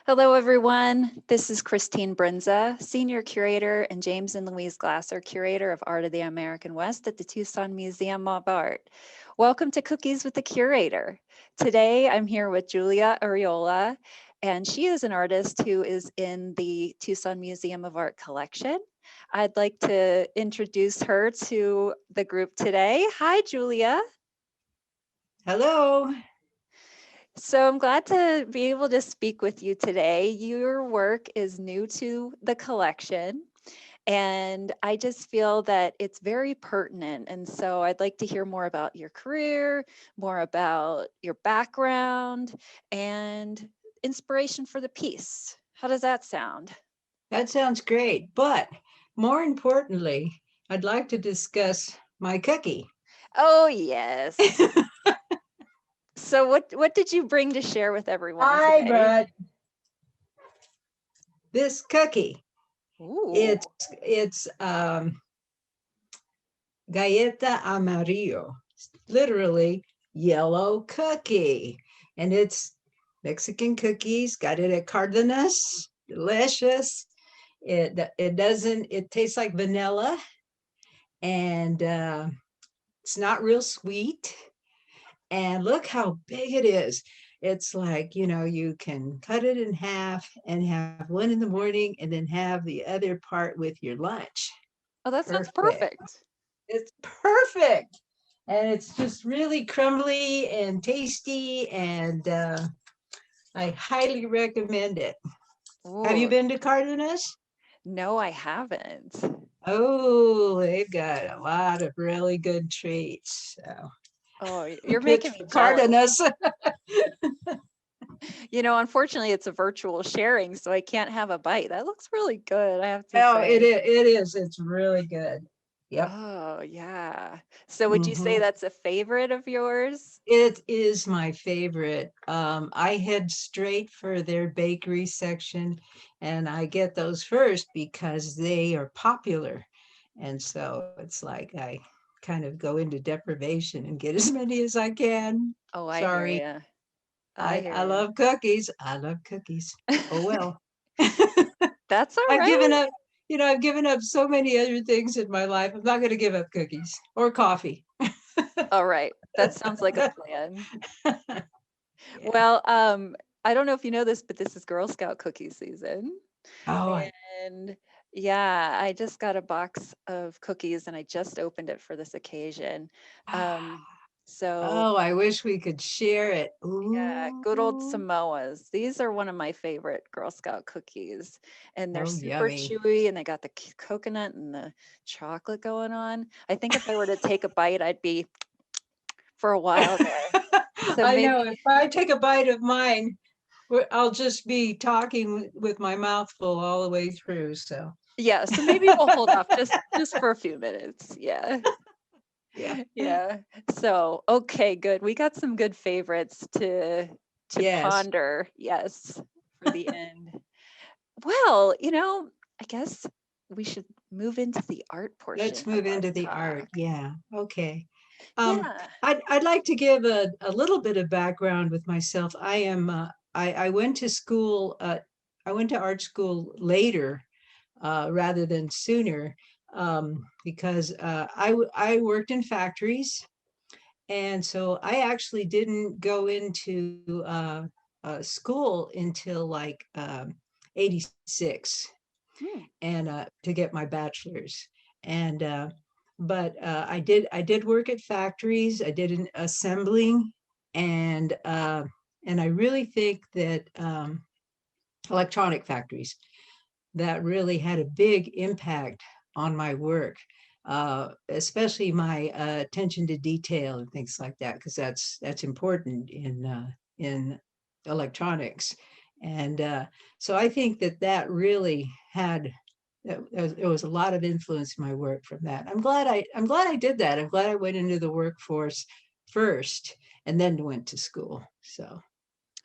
Hello, everyone. This is Christine Brinza, Senior Curator, and James and Louise Glasser, Curator of Art of the American West at the Tucson Museum of Art. Welcome to Cookies with the Curator. Today, I'm here with Julia Arriola, and she is an artist who is in the Tucson Museum of Art collection. I'd like to introduce her to the group today. Hi, Julia. Hello. So I'm glad to be able to speak with you today. Your work is new to the collection, and I just feel that it's very pertinent. And so I'd like to hear more about your career, more about your background, and inspiration for the piece. How does that sound? That sounds great. But more importantly, I'd like to discuss my cookie. Oh, yes. So what did you bring to share with everyone I today? brought this cookie. Ooh. It's galleta amarillo, literally yellow cookie. And it's Mexican cookies. Got it at Cardenas. Delicious. It tastes like vanilla, and it's not real sweet. And look how big it is. It's like, you can cut it in half and have one in the morning and then have the other part with your lunch. Oh, that sounds Perfect. perfect. It's perfect. And it's just really crumbly and tasty. And I highly recommend it. Have you Ooh, been to Cardenas? no, I haven't. Oh, they've got a lot of really good treats. So Oh, you're good making me for jealous. Cardenas. Unfortunately, it's a virtual sharing, so I can't have a bite. That looks really good, I have to Oh, it say. is. It is. It's really good. Yep. Oh, yeah. So would you say Hmm. that's a favorite of yours? It is my favorite. I head straight for their bakery section, and I get those first because they are popular. And so it's like I kind of go into deprivation and get as many as I can. Oh, I hear Sorry. you. I I hear love cookies. I love cookies. you. Oh well. That's all I've given right. up, I've given up so many other things in my life. I'm not going to give up cookies or coffee. All right. That sounds like a plan. Yeah. Well, I don't know if you know this, but this is Girl Scout cookie season. Oh, And yeah, I just got a box of cookies and I just opened it for this occasion. Um, so oh, I wish we could share it. yeah, good old Ooh. Samoas. These are one of my favorite Girl Scout cookies, and they're Oh, super yummy. chewy, and they got the coconut and the chocolate going on. I think if I were to take a bite, I'd be for a while there. So I know maybe, if I take a bite of mine, I'll just be talking with my mouth full all the way through. So, yeah. So maybe we'll hold off just for a few minutes. Yeah. yeah. Yeah. So, okay, good. We got some good favorites to Yes. ponder. Yes, for the end. Well, I guess we should move into the art portion Let's of move our into the art. talk. Yeah. Okay. Yeah. I'd like to give a little bit of background with myself. I went to school. I went to art school later rather than sooner because I worked in factories, and so I actually didn't go into school until like 86, Hmm. and to get my bachelor's. And but I did work at factories. I did an assembling, and and I really think that electronic factories that really had a big impact on my work, especially my attention to detail and things like that, because that's important in electronics. And so I think that really had there was a lot of influence in my work from that. I'm glad I did that. I'm glad I went into the workforce first and then went to school. So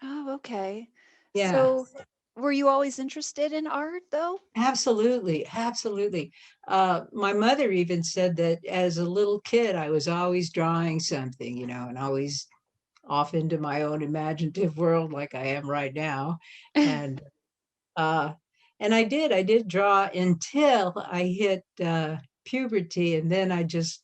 Oh, okay. yeah. So, were you always interested in art, though? Absolutely, absolutely. My mother even said that as a little kid, I was always drawing something, and always off into my own imaginative world like I am right now. And uh, and I did draw until I hit puberty, and then I just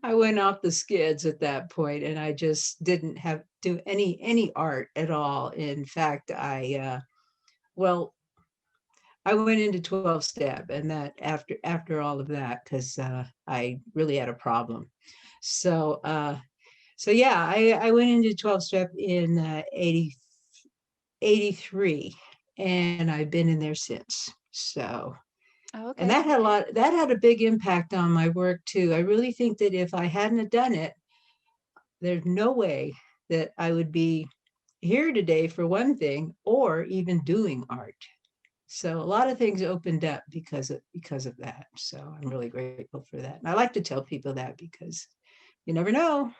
I went off the skids at that point, and I just didn't have do any art at all. In fact, well, I went into 12 step, and that after all of that, because I really had a problem. So so yeah, I went into 12 step in 83, and I've been in there since. So, and Okay. that had a big impact on my work too. I really think that if I hadn't have done it, there's no way that I would be here today for one thing, or even doing art. So a lot of things opened up because of that. So I'm really grateful for that. And I like to tell people that because you never know.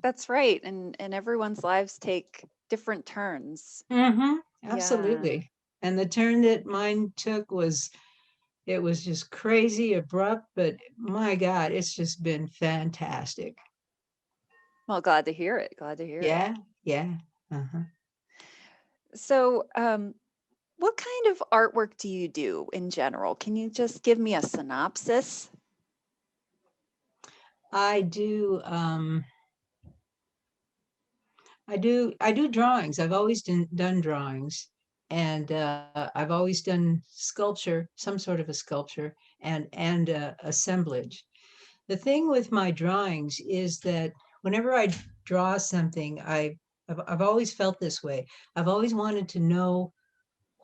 That's right. And everyone's lives take different turns. Hmm. Yeah. Absolutely. And the turn that mine took was, it was just crazy abrupt, but my God, it's just been fantastic. Well, glad to hear it. Glad to hear it. Yeah, yeah. Uh-huh. So, what kind of artwork do you do in general? Can you just give me a synopsis? I do I do drawings. I've always done drawings, and I've always done sculpture, some sort of a sculpture, and assemblage. The thing with my drawings is that whenever I draw something, I've always felt this way. I've always wanted to know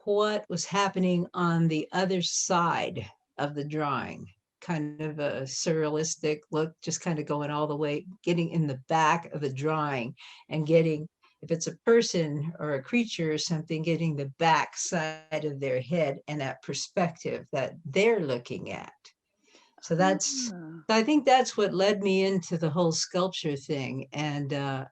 what was happening on the other side of the drawing. Kind of a surrealistic look, just kind of going all the way, getting in the back of the drawing and getting, if it's a person or a creature or something, getting the back side of their head and that perspective that they're looking at. So that's, Ah, I think that's what led me into the whole sculpture thing. And so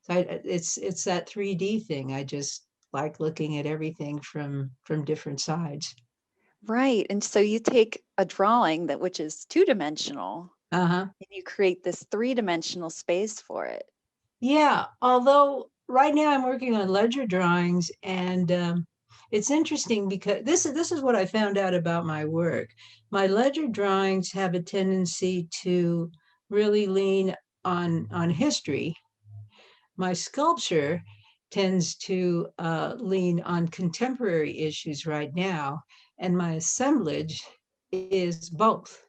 it's that 3D thing. I just like looking at everything from different sides. right. And so you take a drawing that which is two-dimensional Uh-huh. and you create this three-dimensional space for it. Yeah, although right now I'm working on ledger drawings, and it's interesting because this is what I found out about my work. My ledger drawings have a tendency to really lean on history. My sculpture tends to lean on contemporary issues right now, and my assemblage is both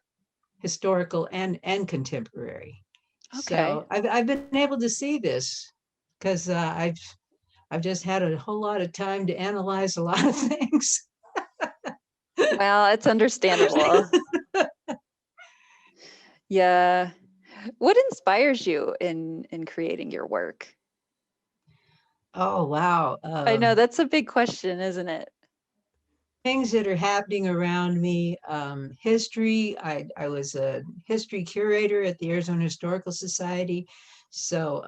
historical and contemporary. Okay. So I've been able to see this because I've just had a whole lot of time to analyze a lot of things. Well, it's understandable. Yeah. What inspires you in creating your work? Oh wow. I know that's a big question, isn't it? Things that are happening around me. History. I was a history curator at the Arizona Historical Society. So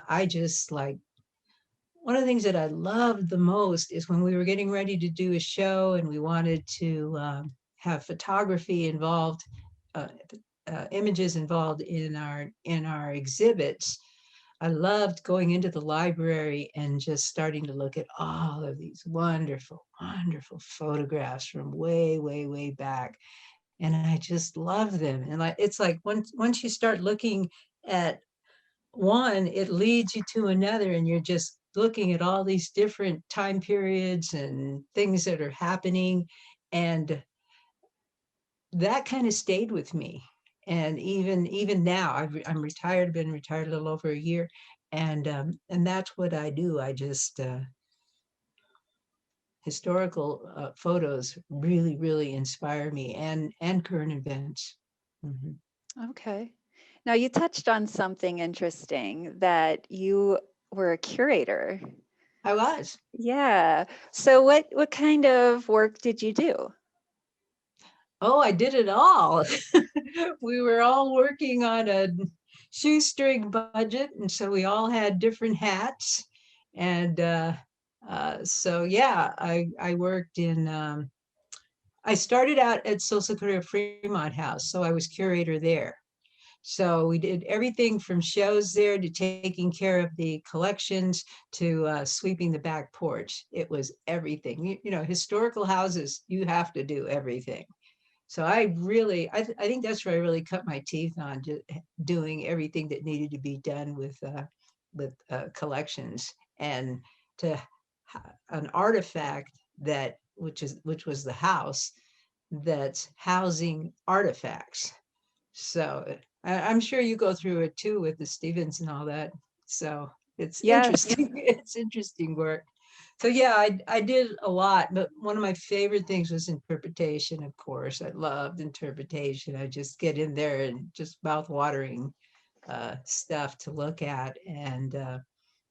I just like, one of the things that I loved the most is when we were getting ready to do a show and we wanted to have photography involved, uh, images involved in our exhibits. I loved going into the library and just starting to look at all of these wonderful, wonderful photographs from way, way, way back. And I just love them. And like, it's like once you start looking at one, it leads you to another, and you're just looking at all these different time periods and things that are happening. And that kind of stayed with me. And even now, I'm retired, been retired a little over a year, and that's what I do. I just historical photos really inspire me, and current events. Mhm. Okay. Now you touched on something interesting that you were a curator. I was. Yeah. So what kind of work did you do? Oh, I did it all. We were all working on a shoestring budget, and so we all had different hats. And so, yeah, I worked in. I started out at Social Security Fremont House, so I was curator there. So we did everything from shows there to taking care of the collections to sweeping the back porch. It was everything. You know, historical houses, you have to do everything. So I really, I think that's where I really cut my teeth on just doing everything that needed to be done with collections, and to an artifact that which was the house that's housing artifacts. So I'm sure you go through it too with the Stevens and all that. So it's Yes. interesting. It's interesting work. So yeah, I did a lot, but one of my favorite things was interpretation, of course. I loved interpretation. I just get in there and just mouth-watering stuff to look at, and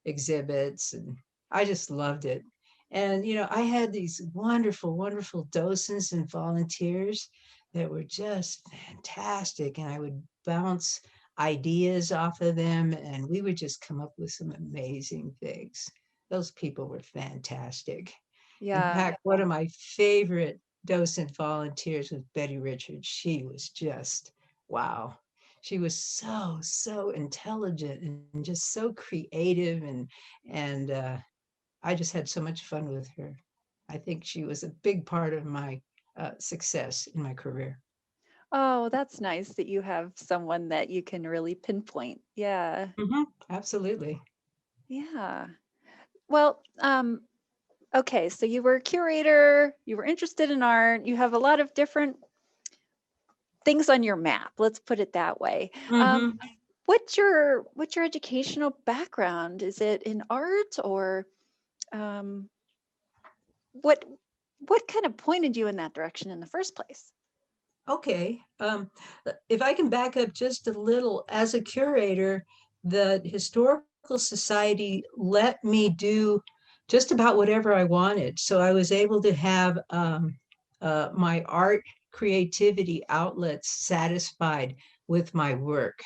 exhibits, and I just loved it. And you know, I had these wonderful, wonderful docents and volunteers that were just fantastic, and I would bounce ideas off of them, and we would just come up with some amazing things. Those people were fantastic. In Yeah. fact, one of my favorite docent volunteers was Betty Richards. She was just wow. She was so intelligent and just so creative, and I just had so much fun with her. I think she was a big part of my success in my career. Oh, that's nice that you have someone that you can really pinpoint. Yeah. Absolutely. Yeah. Well, okay, so you were a curator, you were interested in art, you have a lot of different things on your map. Let's put it that way. hmm What's your educational background? Is it in art, or um, what what kind of pointed you in that direction in the first place? Okay. If I can back up just a little, as a curator, the Historical Society let me do just about whatever I wanted. So I was able to have my art creativity outlets satisfied with my work.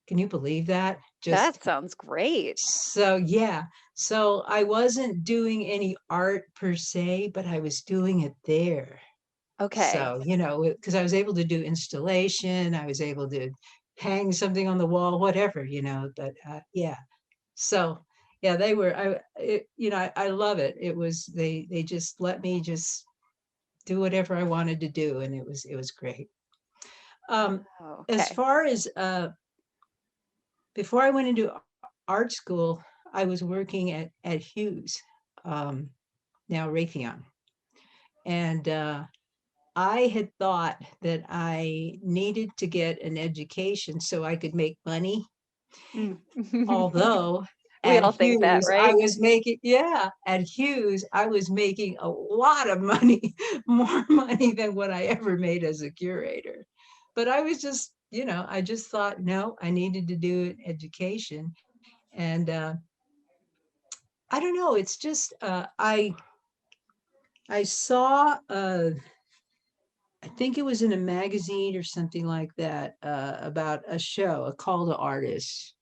Can you believe that? Just That sounds great. so, yeah. So I wasn't doing any art per se, but I was doing it there. Okay. So, you know, because I was able to do installation, I was able to hang something on the wall, whatever, you know, but yeah. So, yeah, they were, you know, I love it. It was, they just let me just do whatever I wanted to do. And it was great. Oh, As okay. far as, before I went into art school, I was working at Hughes, um, now Raytheon. And, I had thought that I needed to get an education so I could make money. Mm. Although We at all think that, Hughes, I right? was making, yeah, at Hughes, I was making a lot of money, more money than what I ever made as a curator. But I was just, you know, I just thought, no, I needed to do an education. And I don't know, it's just, I saw I think it was in a magazine or something like that, about a show, a call to artists.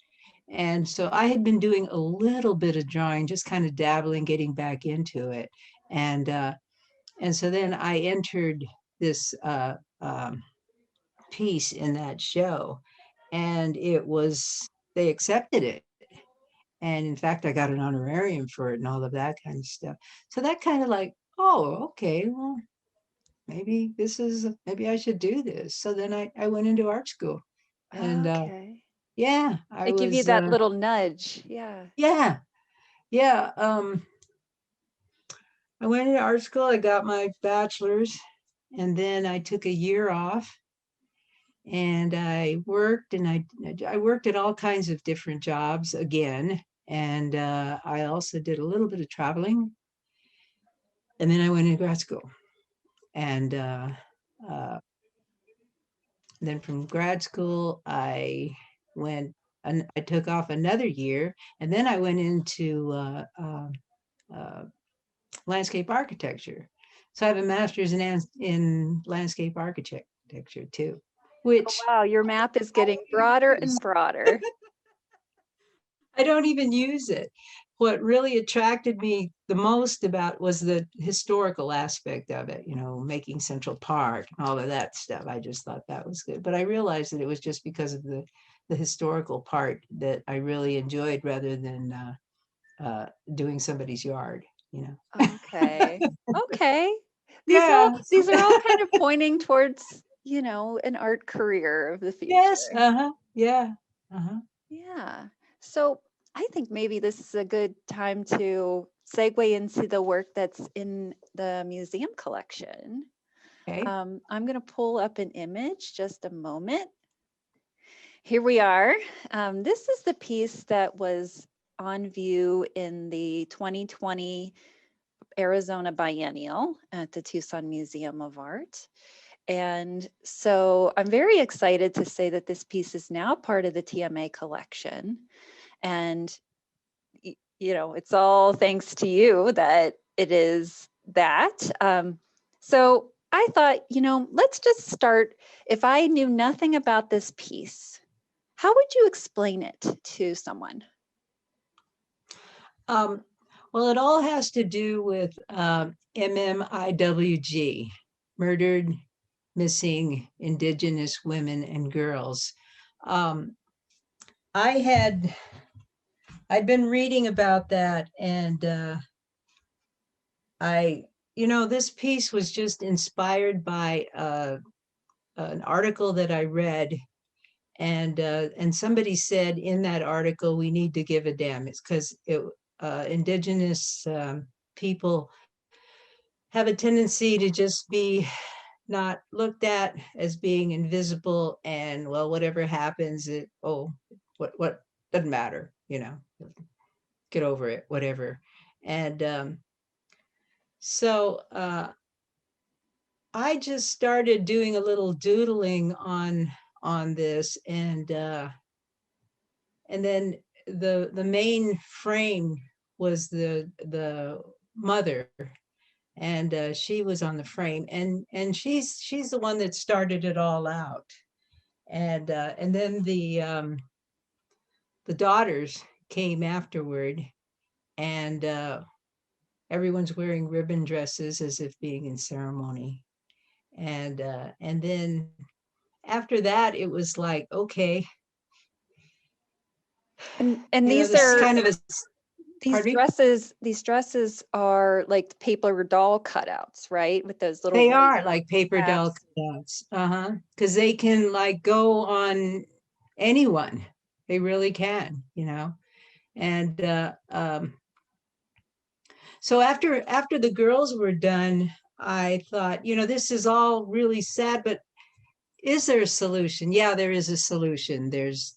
And so I had been doing a little bit of drawing, just kind of dabbling, getting back into it. And so then I entered this piece in that show, and they accepted it. And in fact, I got an honorarium for it and all of that kind of stuff. So that kind of like, oh, okay, well, maybe I should do this. So then I went into art school, and Okay. yeah, I They give you was that little nudge. Yeah. yeah, yeah. I went into art school. I got my bachelor's, and then I took a year off, and I worked, and I worked at all kinds of different jobs again, and I also did a little bit of traveling, and then I went into grad school, and uh, then from grad school, went, I took off another year, and then I went into uh, landscape architecture. So I have a master's in landscape architecture too, Oh, which wow. Your map is getting broader and broader. I don't even use it. What really attracted me the most about was the historical aspect of it, making Central Park and all of that stuff. I just thought that was good. But I realized that it was just because of the historical part that I really enjoyed rather than doing somebody's yard. Okay. Okay. Yeah. These are all kind of pointing towards, an art career of the Yes. future. Uh-huh. Yeah. Uh-huh. Yeah. So I think maybe this is a good time to segue into the work that's in the museum collection. Okay. I'm going to pull up an image, just a moment. Here we are. This is the piece that was on view in the 2020 Arizona Biennial at the Tucson Museum of Art. And so I'm very excited to say that this piece is now part of the TMA collection. And, it's all thanks to you that it is that. So I thought, let's just start. If I knew nothing about this piece, how would you explain it to someone? Um, well, it all has to do with MMIWG, murdered, missing Indigenous women and girls. Um, I'd been reading about that, and this piece was just inspired by an article that I read, and somebody said in that article, we need to give a damn. It's because Indigenous people have a tendency to just be not looked at as being invisible, and well, whatever happens, what doesn't matter, get over it, whatever. And so I just started doing a little doodling on this, and then the main frame was the mother, and she was on the frame, and she's the one that started it all out, and then the daughters came afterward, and everyone's wearing ribbon dresses as if being in ceremony, and then after that it was like, okay, And these this is are kind of a, these pardon me? dresses are like paper doll cutouts, right? With those little They white are like paper doll caps. cutouts, because they can like go on anyone. They really can. And so after the girls were done, I thought, this is all really sad, but is there a solution? Yeah, there is a solution. There's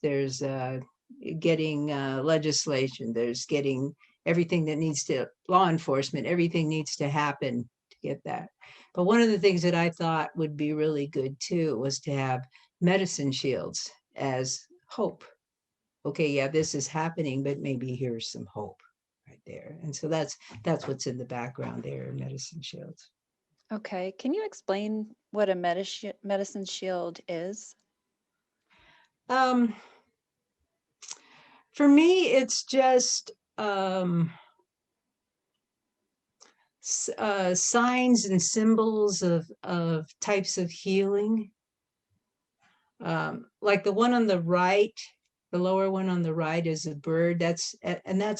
getting legislation. There's getting everything that needs to, law enforcement, everything needs to happen to get that. But one of the things that I thought would be really good too was to have medicine shields as hope. Okay, yeah, this is happening, but maybe here's some hope right there. And so that's what's in the background there, medicine shields. Okay. Can you explain what a medicine shield is? Um, for me, it's just signs and symbols of types of healing. Like the one on the right, the lower one on the right is a bird. That's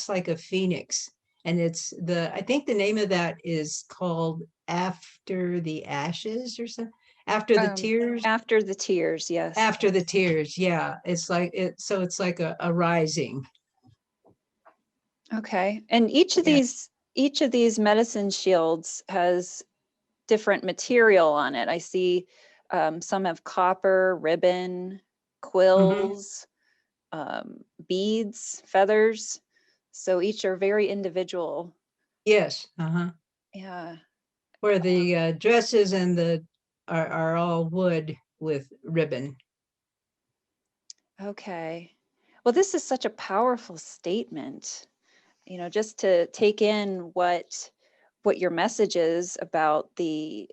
like a phoenix. And I think the name of that is called After the Ashes or something. After the Tears. After the tears, yes. After the Tears, yeah. It's like so it's like a rising. Okay. And Yeah. each of these medicine shields has different material on it. I see some have copper, ribbon, Mm-hmm. quills, beads, feathers. So each are very individual. Yes. Uh-huh. Yeah. Where the dresses and the are all wood with ribbon. Okay. Well, this is such a powerful statement, just to take in what your message is about the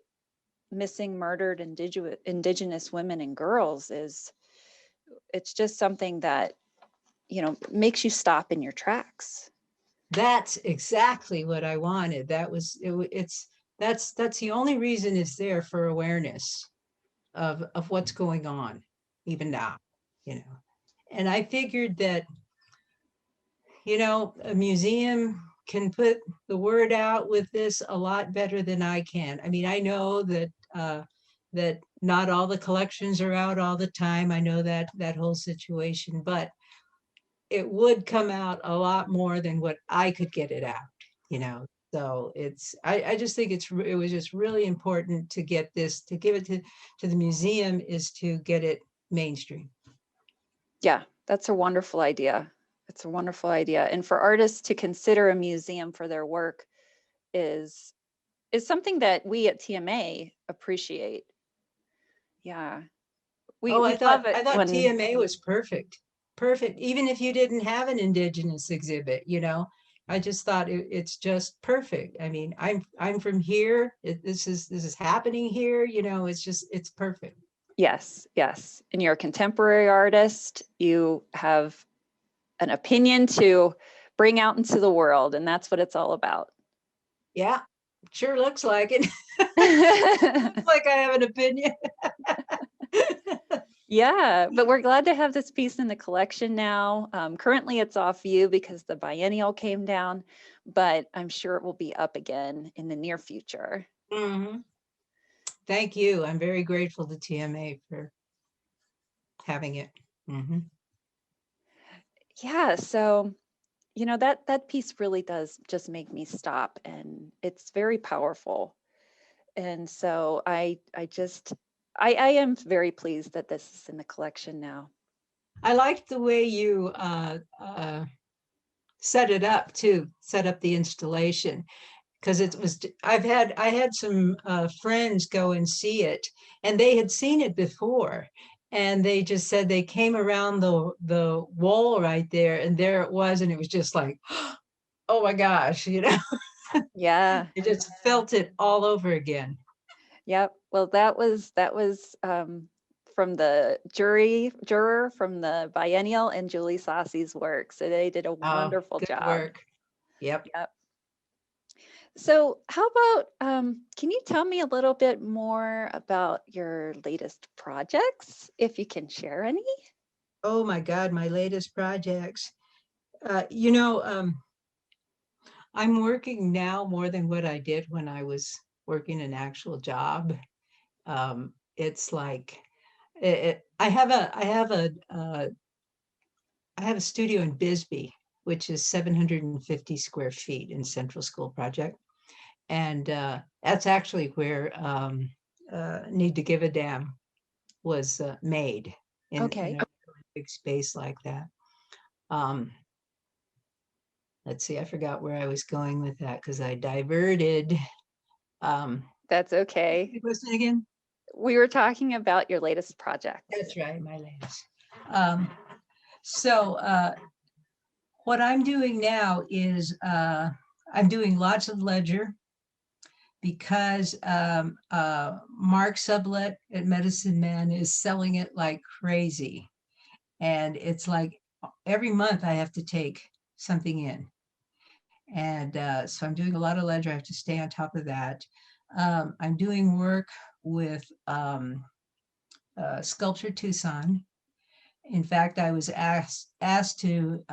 missing, murdered indigenous women and girls. It's just something that makes you stop in your tracks. That's exactly what I wanted. That's the only reason it's there, for awareness of what's going on even now, And I figured that, a museum can put the word out with this a lot better than I can. I mean, I know that not all the collections are out all the time. I know that whole situation, but it would come out a lot more than what I could get it out. So I just think it was just really important to get this, to give it to the museum, is to get it mainstream. Yeah, that's a wonderful idea. It's a wonderful idea. And for artists to consider a museum for their work is something that we at TMA appreciate. Yeah. We I love it thought when TMA was perfect. Perfect. Even if you didn't have an Indigenous exhibit, I just thought it's just perfect. I mean, I'm from here. This is happening here. It's perfect. Yes, yes. And you're a contemporary artist. You have an opinion to bring out into the world, and that's what it's all about. Yeah, sure looks like it. Looks like I have an opinion. Yeah, but we're glad to have this piece in the collection now. Currently it's off view because the biennial came down, but I'm sure it will be up again in the near future. Mm-hmm. Thank you. I'm very grateful to TMA for having it. Mm-hmm. Yeah, so that piece really does just make me stop, and it's very powerful. And so I am very pleased that this is in the collection now. I liked the way you set it up too, set up the installation, because I had some friends go and see it, and they had seen it before, and they just said they came around the wall right there, and there it was, and it was just like, oh my gosh, Yeah. I just felt it all over again. Yep. Well, that was from the juror from the biennial and Julie Saucy's work. So they did a Oh, wonderful good job. work. Yep. Yep. So how about can you tell me a little bit more about your latest projects, if you can share any? Oh my God, my latest projects. I'm working now more than what I did when I was working an actual job. It's like I have a studio in Bisbee, which is 750 square feet in Central School Project, and that's actually where Need to Give a Damn was made, in Okay. a big space like that. Um, let's see, I forgot where I was going with that because I diverted. That's okay. The question again? We were talking about your latest project. That's right, my latest. So what I'm doing now is I'm doing lots of ledger, because Mark Sublet at Medicine Man is selling it like crazy. And it's like every month I have to take something in. And so I'm doing a lot of ledger. I have to stay on top of that. I'm doing work with Sculpture Tucson. In fact, I was asked to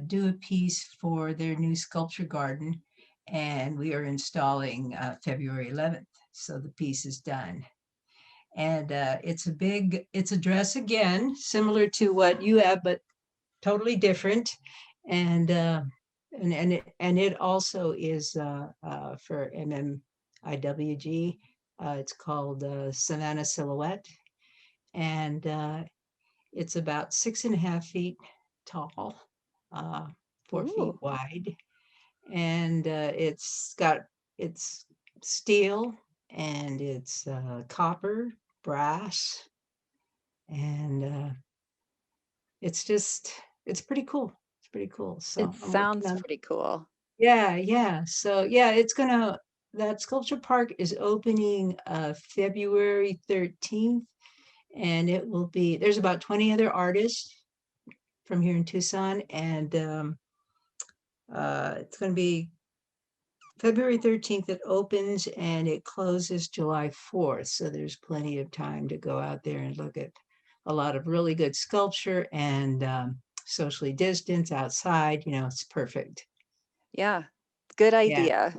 do a piece for their new sculpture garden, and we are installing February 11th. So the piece is done. And it's a dress again, similar to what you have, but totally different. And it also is for MMIWG. It's called Savannah Silhouette, and it's about 6.5 feet tall, 4 feet Ooh. wide, and it's steel, and it's copper, brass, and it's pretty cool. It's pretty cool. So It I'm working sounds on. pretty cool. Yeah. So yeah, that sculpture park is opening February 13th, and there's about 20 other artists, from here in Tucson, and it's going to be February 13th. It opens and it closes July 4th. So there's plenty of time to go out there and look at a lot of really good sculpture and socially distanced outside. It's perfect. Yeah, good Yeah. idea.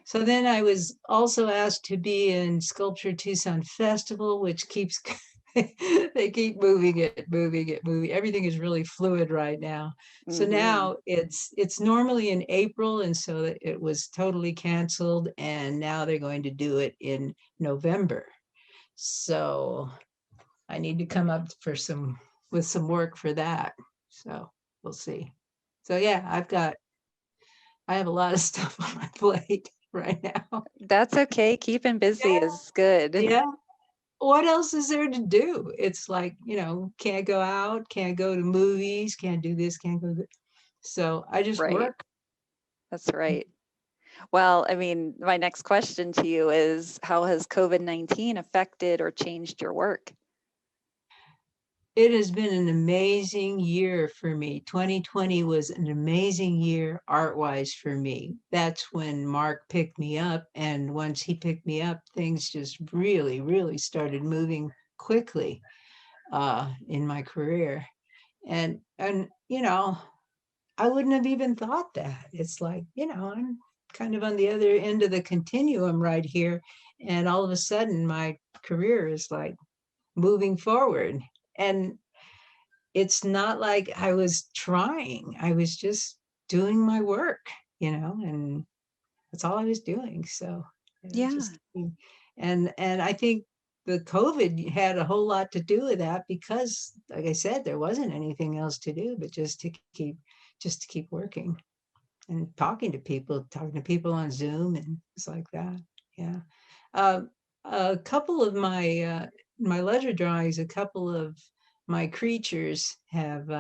So then I was also asked to be in Sculpture Tucson Festival, which keeps, they keep moving it, moving it, moving. Everything is really fluid right now. So now it's normally in April, and so it was totally canceled, and now they're going to do it in November. So I need to come up with some work for that. So we'll see. So yeah, I have a lot of stuff on my plate right now. That's okay. Keeping busy Yeah. is good. Yeah. What else is there to do? It's like, can't go out, can't go to movies, can't do this, can't go. So I just Right. work. That's right. Well, I mean, my next question to you is, how has COVID-19 affected or changed your work? It has been an amazing year for me. 2020 was an amazing year art-wise for me. That's when Mark picked me up. And once he picked me up, things just really, really started moving quickly in my career. And I wouldn't have even thought that. It's like, I'm kind of on the other end of the continuum right here. And all of a sudden, my career is like moving forward. And it's not like I was trying, I was just doing my work, and that's all I was doing. So Yeah, just, and I think the COVID had a whole lot to do with that because, like I said, there wasn't anything else to do but just to keep working and talking to people on Zoom and things like that. Yeah. Uh, a couple of my ledger drawings, a couple of my creatures have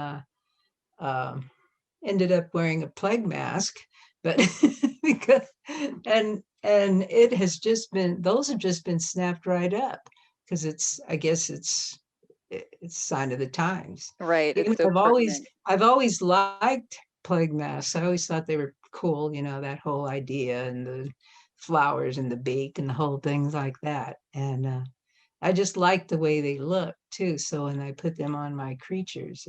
um, ended up wearing a plague mask, but because and it has just been those have just been snapped right up because I guess it's a sign of the times. right. Even It's so though pertinent. I've always liked plague masks. I always thought they were cool, that whole idea and the flowers and the beak and the whole things like that. And I just liked the way they look too. So when I put them on my creatures,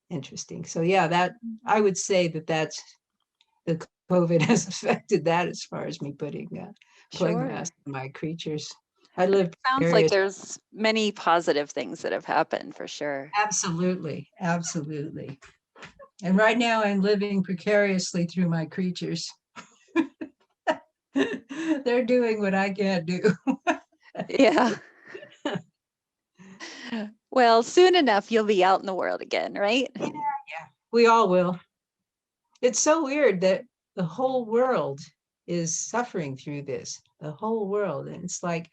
interesting. So yeah, that I would say that's the COVID has affected that as far as me putting plague Sure. masks on my creatures. I But it live sounds like precarious. there's many positive things that have happened for sure. Absolutely, absolutely. And right now I'm living precariously through my creatures. They're doing what I can't do. Yeah. Well, soon enough, you'll be out in the world again, right? Yeah, we all will. It's so weird that the whole world is suffering through this, the whole world. And it's like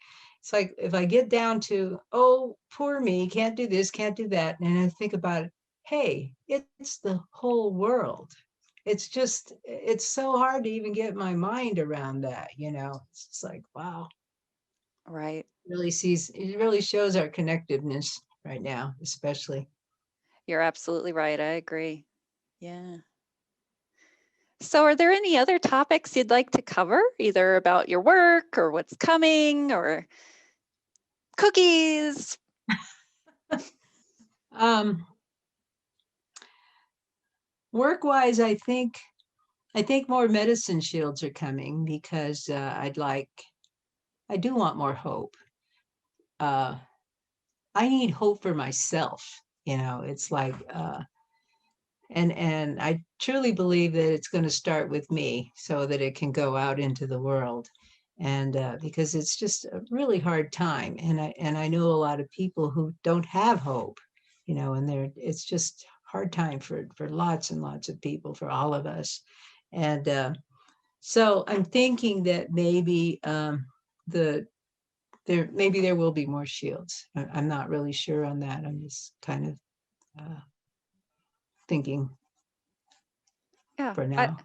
if I get down to, oh, poor me, can't do this, can't do that. And I think about it, hey, it's the whole world. It's so hard to even get my mind around that. It's just like, wow, Right. it really shows our connectiveness right now, especially. You're absolutely right. I agree. Yeah. So, are there any other topics you'd like to cover, either about your work or what's coming or cookies? Um, Work-wise, I think more medicine shields are coming because I do want more hope. Uh, I need hope for myself. It's like, and I truly believe that it's going to start with me so that it can go out into the world. And because it's just a really hard time, and I know a lot of people who don't have hope, and it's just hard time for lots and lots of people, for all of us. And so I'm thinking that the maybe there will be more shields. I'm not really sure on that. I'm just kind of thinking Yeah. for now.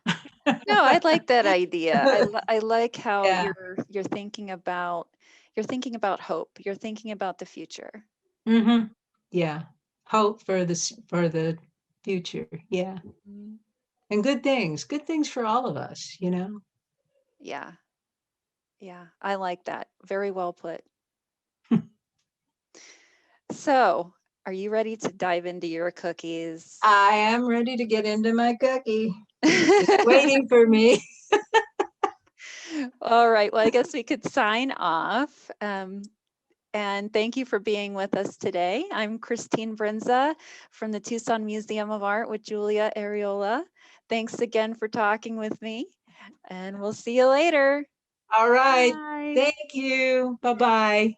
No, I like that idea. I like how Yeah. you're thinking about hope. You're thinking about the future. Hmm. Yeah. hope for the future. Yeah. Mhm. And good things for all of us, you know. Yeah. Yeah. I like that. Very well put. So, are you ready to dive into your cookies? I am ready to get into my cookie. It's waiting for me. All right. Well, I guess we could sign off. And thank you for being with us today. I'm Christine Brinza from the Tucson Museum of Art with Julia Arriola. Thanks again for talking with me, and we'll see you later. All right. Bye. Thank you. Bye-bye.